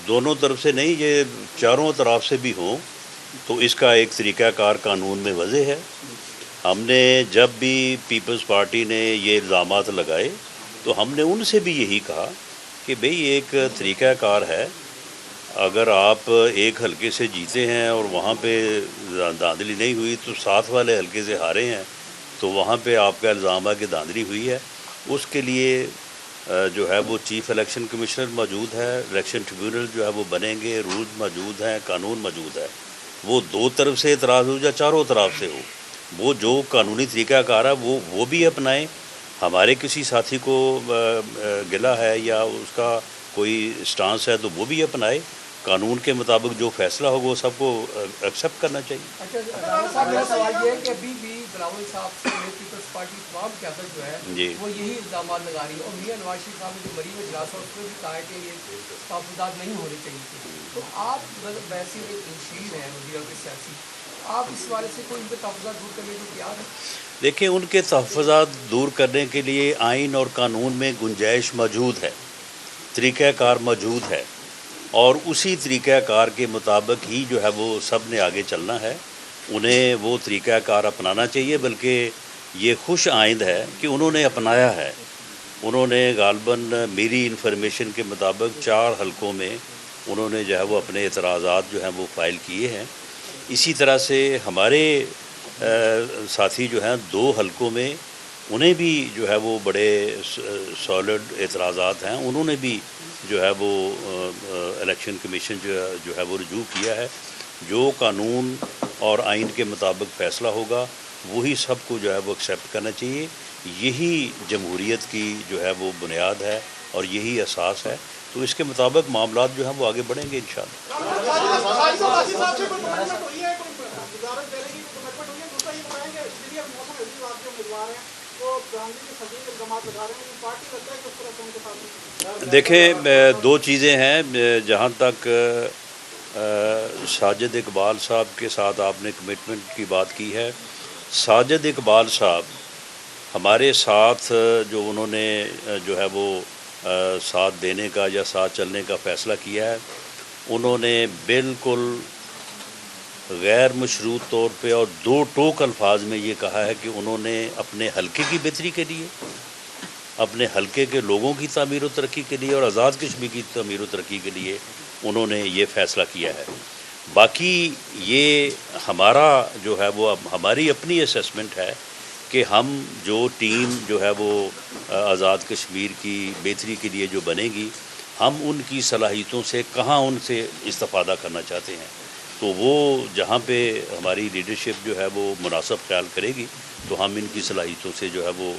دونوں طرف سے نہیں، یہ چاروں طرف سے بھی ہوں تو اس کا ایک طریقہ کار قانون میں وضع ہے۔ ہم نے جب بھی پیپلز پارٹی نے یہ الزامات لگائے تو ہم نے ان سے بھی یہی کہا کہ بھئی ایک طریقہ کار ہے، اگر آپ ایک حلقے سے جیتے ہیں اور وہاں پہ دھاندلی نہیں ہوئی تو ساتھ والے حلقے سے ہارے ہیں تو وہاں پہ آپ کا الزام ہے کہ دھاندلی ہوئی ہے، اس کے لیے جو ہے وہ چیف الیکشن کمشنر موجود ہے، الیکشن ٹریبیونل جو ہے وہ بنیں گے، رولز موجود ہیں، قانون موجود ہے۔ وہ دو طرف سے اعتراض ہو یا چاروں طرف سے ہو، وہ جو قانونی طریقہ کار ہے وہ بھی اپنائیں۔ ہمارے کسی ساتھی کو گلہ ہے یا اس کا کوئی سٹانس ہے تو وہ بھی اپنائے، قانون کے مطابق جو فیصلہ ہوگا وہ سب کو ایکسیپٹ کرنا چاہیے۔ اچھا رانا صاحب، میرا سوال یہ ہے کہ ابھی بھی بلاول صاحب سے پیپلز پارٹی تمام قیادت جو ہے جی وہ یہی الزامات لگا رہی ہے، اور میاں نواز شریف صاحب نے جو بری میں اجلاس ہے اس میں بھی کہا ہے کہ یہ تحفظات نہیں ہونے چاہیے تھے، تو آپ ویسے ایک مشیر ہیں وزیر کے سیاسی، آپ اس والے سے کوئی ان کے تحفظات دور کرنے کو تیار ہیں؟ دیکھیں، ان کے تحفظات دور کرنے کے لیے آئین اور قانون میں گنجائش موجود ہے، طریقہ کار موجود ہے، اور اسی طریقہ کار کے مطابق ہی جو ہے وہ سب نے آگے چلنا ہے۔ انہیں وہ طریقہ کار اپنانا چاہیے، بلکہ یہ خوش آئند ہے کہ انہوں نے اپنایا ہے۔ انہوں نے غالباً میری انفارمیشن کے مطابق 4 حلقوں میں انہوں نے جو ہے وہ اپنے اعتراضات جو ہیں وہ فائل کیے ہیں۔ اسی طرح سے ہمارے ساتھی جو ہیں 2 حلقوں میں، انہیں بھی جو ہے وہ بڑے سالڈ اعتراضات ہیں، انہوں نے بھی جو ہے وہ الیکشن کمیشن جو ہے وہ رجوع کیا ہے۔ جو قانون اور آئین کے مطابق فیصلہ ہوگا وہی سب کو جو ہے وہ ایکسیپٹ کرنا چاہیے۔ یہی جمہوریت کی جو ہے وہ بنیاد ہے اور یہی اساس ہے، تو اس کے مطابق معاملات جو ہیں وہ آگے بڑھیں گے انشاءاللہ۔ دیکھیں، 2 چیزیں ہیں۔ جہاں تک ساجد اقبال صاحب کے ساتھ آپ نے کمٹمنٹ کی بات کی ہے، ساجد اقبال صاحب ہمارے ساتھ جو انہوں نے جو ہے وہ ساتھ دینے کا یا ساتھ چلنے کا فیصلہ کیا ہے، انہوں نے بالکل غیر مشروط طور پہ اور 2 ٹوک الفاظ میں یہ کہا ہے کہ انہوں نے اپنے حلقے کی بہتری کے لیے، اپنے حلقے کے لوگوں کی تعمیر و ترقی کے لیے اور آزاد کشمیر کی تعمیر و ترقی کے لیے انہوں نے یہ فیصلہ کیا ہے۔ باقی یہ ہمارا جو ہے وہ ہماری اپنی اسیسمنٹ ہے کہ ہم جو ٹیم جو ہے وہ آزاد کشمیر کی بہتری کے لیے جو بنے گی، ہم ان کی صلاحیتوں سے کہاں ان سے استفادہ کرنا چاہتے ہیں، تو وہ جہاں پہ ہماری لیڈرشپ جو ہے وہ مناسب خیال کرے گی تو ہم ان کی صلاحیتوں سے جو ہے وہ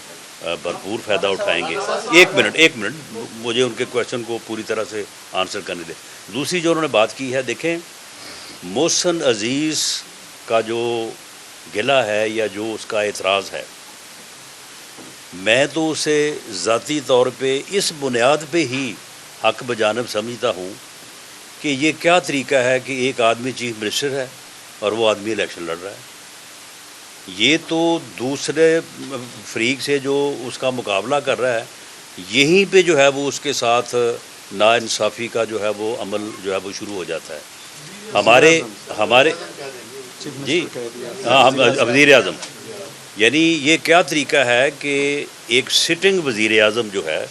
بھرپور فائدہ اٹھائیں گے۔ ایک منٹ مجھے ان کے کویشچن کو پوری طرح سے آنسر کرنے دیں۔ دوسری جو انہوں نے بات کی ہے، دیکھیں محسن عزیز کا جو گلہ ہے یا جو اس کا اعتراض ہے، میں تو اسے ذاتی طور پہ اس بنیاد پہ ہی حق بجانب سمجھتا ہوں کہ یہ کیا طریقہ ہے کہ ایک آدمی چیف منسٹر ہے اور وہ آدمی الیکشن لڑ رہا ہے۔ یہ تو دوسرے فریق سے جو اس کا مقابلہ کر رہا ہے، یہیں پہ جو ہے وہ اس کے ساتھ ناانصافی کا جو ہے وہ عمل جو ہے وہ شروع ہو جاتا ہے۔ ہمارے جی ہاں، وزیر اعظم، یعنی یہ کیا طریقہ ہے کہ ایک سٹنگ وزیر اعظم جو ہے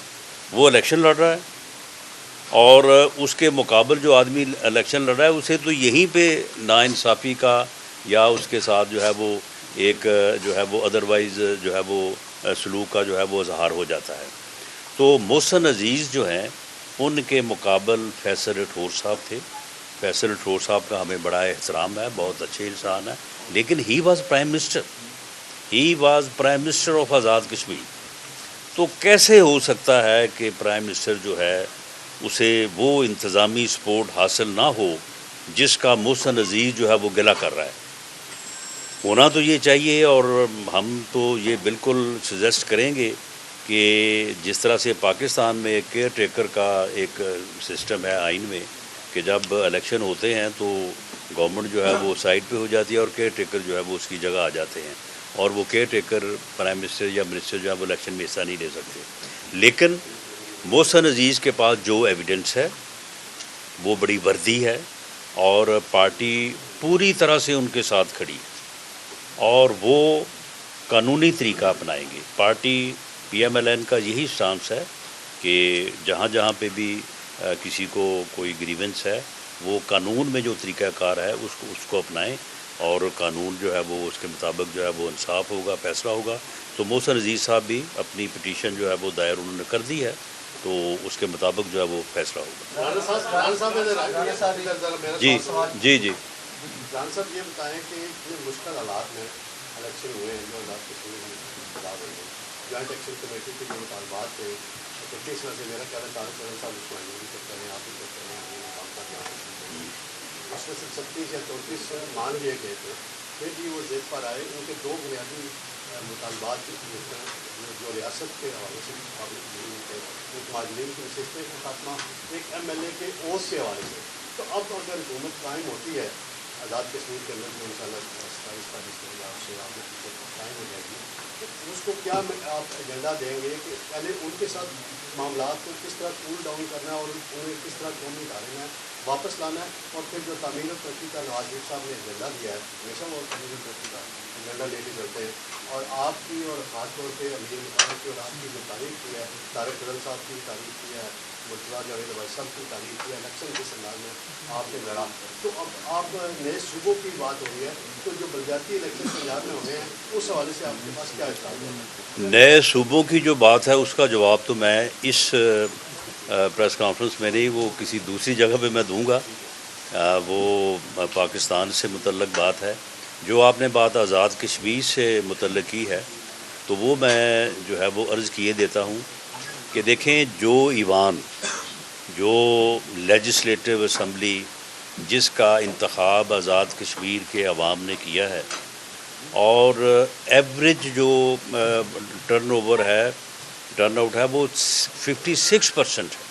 وہ الیکشن لڑ رہا ہے، اور اس کے مقابل جو آدمی الیکشن لڑ رہا ہے اسے تو یہیں پہ ناانصافی کا یا اس کے ساتھ جو ہے وہ ایک جو ہے وہ ادروائز جو ہے وہ سلوک کا جو ہے وہ اظہار ہو جاتا ہے۔ تو محسن عزیز جو ہیں، ان کے مقابل فیصل رٹھور صاحب تھے۔ فیصل رٹھور صاحب کا ہمیں بڑا احترام ہے، بہت اچھے انسان ہیں، لیکن he was prime minister of Azad Kashmir. تو کیسے ہو سکتا ہے کہ پرائم منسٹر جو ہے اسے وہ انتظامی سپورٹ حاصل نہ ہو جس کا محسن عزیز جو ہے وہ گلہ کر رہا ہے؟ ہونا تو یہ چاہیے، اور ہم تو یہ بالکل سجیسٹ کریں گے کہ جس طرح سے پاکستان میں ایک کیئر ٹیکر کا ایک سسٹم ہے آئین میں، کہ جب الیکشن ہوتے ہیں تو گورنمنٹ جو ہے وہ سائڈ پہ ہو جاتی ہے اور کیئر ٹیکر جو ہے وہ اس کی جگہ آ جاتے ہیں، اور وہ کیئر ٹیکر پرائم منسٹر یا منسٹر جو ہے وہ الیکشن میں حصہ نہیں لے سکتے۔ لیکن محسن عزیز کے پاس جو ایویڈنس ہے وہ بڑی وردی ہے اور پارٹی پوری طرح سے ان کے ساتھ کھڑی ہے اور وہ قانونی طریقہ اپنائیں گے. Party P M L N کا یہی سٹانس ہے کہ جہاں جہاں پہ بھی کسی کو کوئی گریونس ہے وہ قانون میں جو طریقہ کار ہے اس کو اپنائیں اور قانون جو ہے وہ اس کے مطابق جو ہے وہ انصاف ہوگا، فیصلہ ہوگا. تو محسن عزیز صاحب بھی اپنی پٹیشن جو ہے وہ دائر انہوں نے کر دی ہے تو اس کے مطابق جو ہے وہ فیصلہ ہوگا. جی جی جی جان صاحب یہ بتائیں کہ اتنے مشکل حالات میں الیکشن ہوئے ہیں جو آزاد کشمیر میں انتخاب ہوئے ہیں، جوائنٹ ایکشن کمیٹی کے جو مطالبات تھے پچیس میں سے میرا خیال ہے طارق رحمان صاحب اس کو بھی کرتے ہیں، آپ بھی کرتے ہیں، کام کرتے ہیں، اس میں سے 36 یا 34 مان لیے گئے تھے. پھر بھی وہ زد پر آئے. ان کے دو بنیادی مطالبات جو ریاست کے حوالے سے مہاجرین کی نشستیں کا خاتمہ، ایک ایم ایل اے کے اوس کے حوالے سے. تو اب اگر حکومت قائم ہوتی ہے آزاد کشمیر کے اندر جو ان شاء اللہ 27 تاریخ سے یا اس سے آگے قائم ہو جائے گی، تو اس کو کیا آپ ایجنڈا دیں گے کہ پہلے ان کے ساتھ معاملات کو کس طرح کول ڈاؤن کرنا ہے اور انہیں کس طرح قومی ادارے میں واپس لانا ہے، اور پھر جو تعمیر و ترقی کا نواز شریف صاحب نے ایجنڈا دیا ہے ہمیشہ وہ تعمیر و ترقی کا ایجنڈا لے کے چلتے ہیں، اور آپ کی اور خاص طور پہ امیر مطالب کی اور آپ کی جو تعریف کی ہے، طارق فضل صاحب کی تعریف کی ہے، مرتضیٰ جاوید عباسی صاحب کی تعریف کی ہے، الیکشن کے انداز میں آپ نے لڑا. تو اب آپ نئے صوبوں کی بات ہو رہی ہے، تو جو بلدیاتی الیکشن پنجاب میں ہونے ہیں اس حوالے سے آپ کے پاس کیا اطلاع ہے؟ نئے صوبوں کی جو بات ہے اس کا جواب تو میں اس پریس کانفرنس میں نہیں، وہ کسی دوسری جگہ پہ میں دوں گا. وہ پاکستان سے متعلق بات ہے. جو آپ نے بات آزاد کشمیر سے متعلق کی ہے تو وہ میں جو ہے وہ عرض کیے دیتا ہوں کہ دیکھیں جو ایوان، جو لیجسلیٹو اسمبلی جس کا انتخاب آزاد کشمیر کے عوام نے کیا ہے اور ایوریج جو ٹرن اوور ہے، ٹرن آؤٹ ہے وہ 56% ہے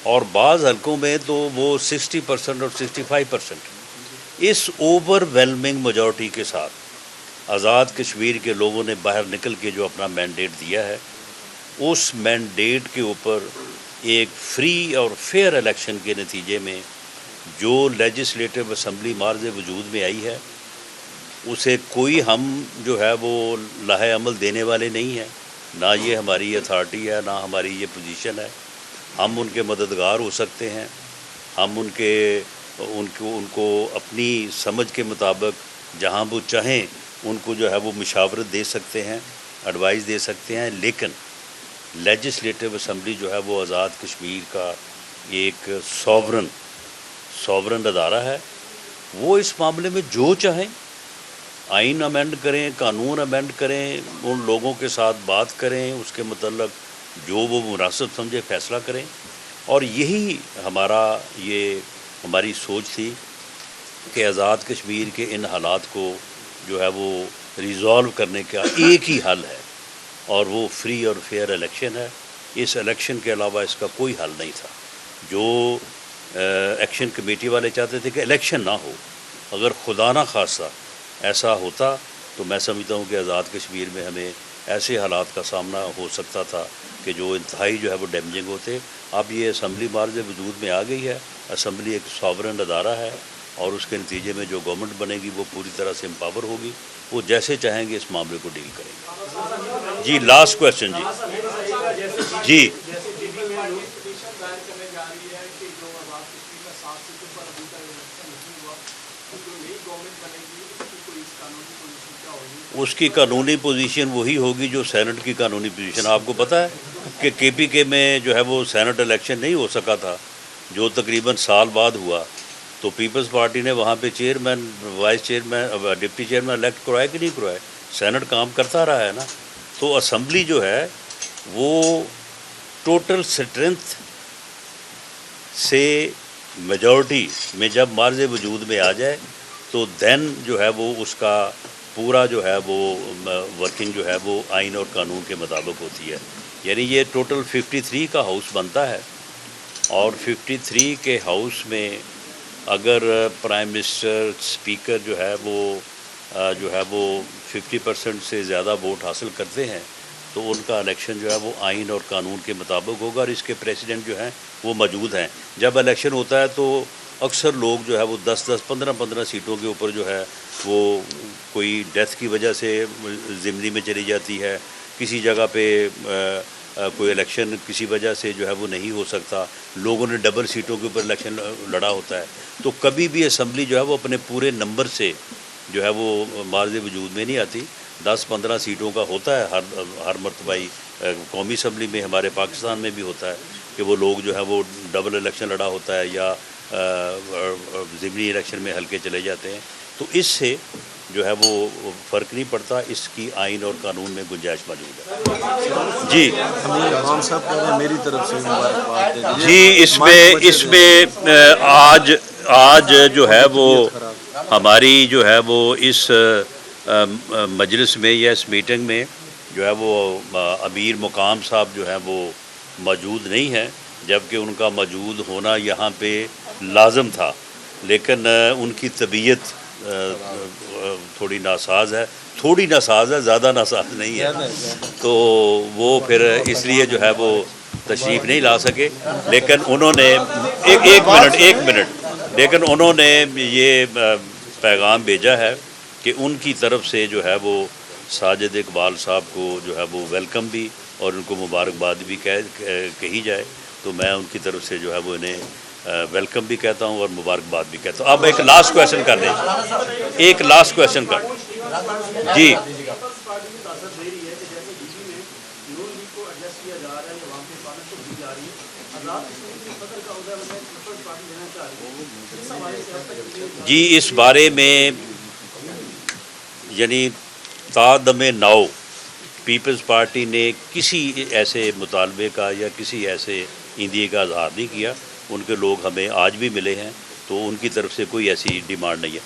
اور بعض حلقوں میں تو وہ 60% اور 65%. اس اوور ویلمنگ میجورٹی کے ساتھ آزاد کشمیر کے لوگوں نے باہر نکل کے جو اپنا مینڈیٹ دیا ہے، اس مینڈیٹ کے اوپر ایک فری اور فیئر الیکشن کے نتیجے میں جو لیجسلیٹو اسمبلی مارز وجود میں آئی ہے اسے کوئی ہم جو ہے وہ لاہے عمل دینے والے نہیں ہیں. نہ یہ ہماری اتھارٹی ہے، نہ ہماری یہ پوزیشن ہے. ہم ان کے مددگار ہو سکتے ہیں، ہم ان کو اپنی سمجھ کے مطابق جہاں وہ چاہیں ان کو جو ہے وہ مشاورت دے سکتے ہیں، ایڈوائز دے سکتے ہیں. لیکن لیجسلیٹو اسمبلی جو ہے وہ آزاد کشمیر کا ایک سوورن ادارہ ہے. وہ اس معاملے میں جو چاہیں آئین امینڈ کریں، قانون امینڈ کریں، ان لوگوں کے ساتھ بات کریں، اس کے متعلق جو وہ مناسب سمجھے فیصلہ کریں. اور یہی ہماری سوچ تھی کہ آزاد کشمیر کے ان حالات کو جو ہے وہ ریزالو کرنے کا ایک ہی حل ہے اور وہ فری اور فیئر الیکشن ہے. اس الیکشن کے علاوہ اس کا کوئی حل نہیں تھا. جو ایکشن کمیٹی والے چاہتے تھے کہ الیکشن نہ ہو، اگر خدا نہ خواستہ ایسا ہوتا تو میں سمجھتا ہوں کہ آزاد کشمیر میں ہمیں ایسے حالات کا سامنا ہو سکتا تھا کہ جو انتہائی جو ہے وہ ڈیمیجنگ ہوتے. اب یہ اسمبلی مارز وجود میں آ گئی ہے. اسمبلی ایک ساورن ادارہ ہے اور اس کے نتیجے میں جو گورنمنٹ بنے گی وہ پوری طرح سے امپاور ہوگی. وہ جیسے چاہیں گے اس معاملے کو ڈیل کریں گے. جی لاسٹ کویشچن. جی اس کی قانونی پوزیشن وہی ہوگی جو سینٹ کی قانونی پوزیشن. آپ کو پتہ ہے کہ کے پی کے میں جو ہے وہ سینٹ الیکشن نہیں ہو سکا تھا جو تقریباً سال بعد ہوا، تو پیپلز پارٹی نے وہاں پہ chairman, vice chairman, deputy chairman elect کروائے کہ نہیں کروائے. سینٹ کام کرتا رہا ہے نا. تو اسمبلی جو ہے وہ ٹوٹل اسٹرینتھ سے میجورٹی میں جب مارز وجود میں آ جائے تو دین جو ہے وہ اس کا پورا جو ہے وہ ورکنگ جو ہے وہ آئین اور قانون کے مطابق ہوتی ہے. یعنی یہ ٹوٹل 53 کا ہاؤس بنتا ہے اور 53 کے ہاؤس میں اگر پرائم منسٹر اسپیکر جو ہے وہ 50% سے زیادہ ووٹ حاصل کرتے ہیں تو ان کا الیکشن جو ہے وہ آئین اور قانون کے مطابق ہوگا، اور اس کے پریسیڈنٹ جو ہیں وہ موجود ہیں۔ جب الیکشن ہوتا ہے تو اکثر لوگ جو ہے وہ 10-10 15-15 سیٹوں کے اوپر جو ہے وہ کوئی ڈیتھ کی وجہ سے ضمنی میں چلی جاتی ہے، کسی جگہ پہ کوئی الیکشن کسی وجہ سے جو ہے وہ نہیں ہو سکتا، لوگوں نے ڈبل سیٹوں کے اوپر الیکشن لڑا ہوتا ہے، تو کبھی بھی اسمبلی جو ہے وہ اپنے پورے نمبر سے جو ہے وہ معرض وجود میں نہیں آتی۔ 10-15 سیٹوں کا ہوتا ہے ہر مرتبہ ہی، قومی اسمبلی میں ہمارے پاکستان میں بھی ہوتا ہے کہ وہ لوگ جو ہے وہ ڈبل الیکشن لڑا ہوتا ہے یا ضمنی الیکشن میں ہلکے چلے جاتے ہیں، تو اس سے جو ہے وہ فرق نہیں پڑتا، اس کی آئین اور قانون میں گنجائش موجود ہے۔ جی امام صاحب کہہ رہے ہیں میری طرف سے مبارکباد ہے جی، اس میں آج جو ہے وہ ہماری جو ہے وہ اس مجلس میں یا اس میٹنگ میں جو ہے وہ امیر مقام صاحب جو ہے وہ موجود نہیں ہیں، جبکہ ان کا موجود ہونا یہاں پہ لازم تھا، لیکن ان کی طبیعت تھوڑی ناساز ہے، زیادہ ناساز نہیں ہے، تو وہ پھر اس لیے جو ہے وہ تشریف نہیں لا سکے، لیکن انہوں نے ایک منٹ لیکن انہوں نے یہ پیغام بھیجا ہے کہ ان کی طرف سے جو ہے وہ ساجد اقبال صاحب کو جو ہے وہ ویلکم بھی اور ان کو مبارکباد بھی کہی جائے، تو میں ان کی طرف سے جو ہے وہ انہیں ویلکم بھی کہتا ہوں اور مبارکباد بھی کہتا ہوں۔ اب ایک لاسٹ کویشچن کر دیں، ایک لاسٹ کویشچن کر جی۔ جی، اس بارے میں یعنی تا دم نو پیپلز پارٹی نے کسی ایسے مطالبے کا یا کسی ایسے ایندھیے کا اظہار نہیں کیا، ان کے لوگ ہمیں آج بھی ملے ہیں، تو ان کی طرف سے کوئی ایسی ڈیمانڈ نہیں ہے۔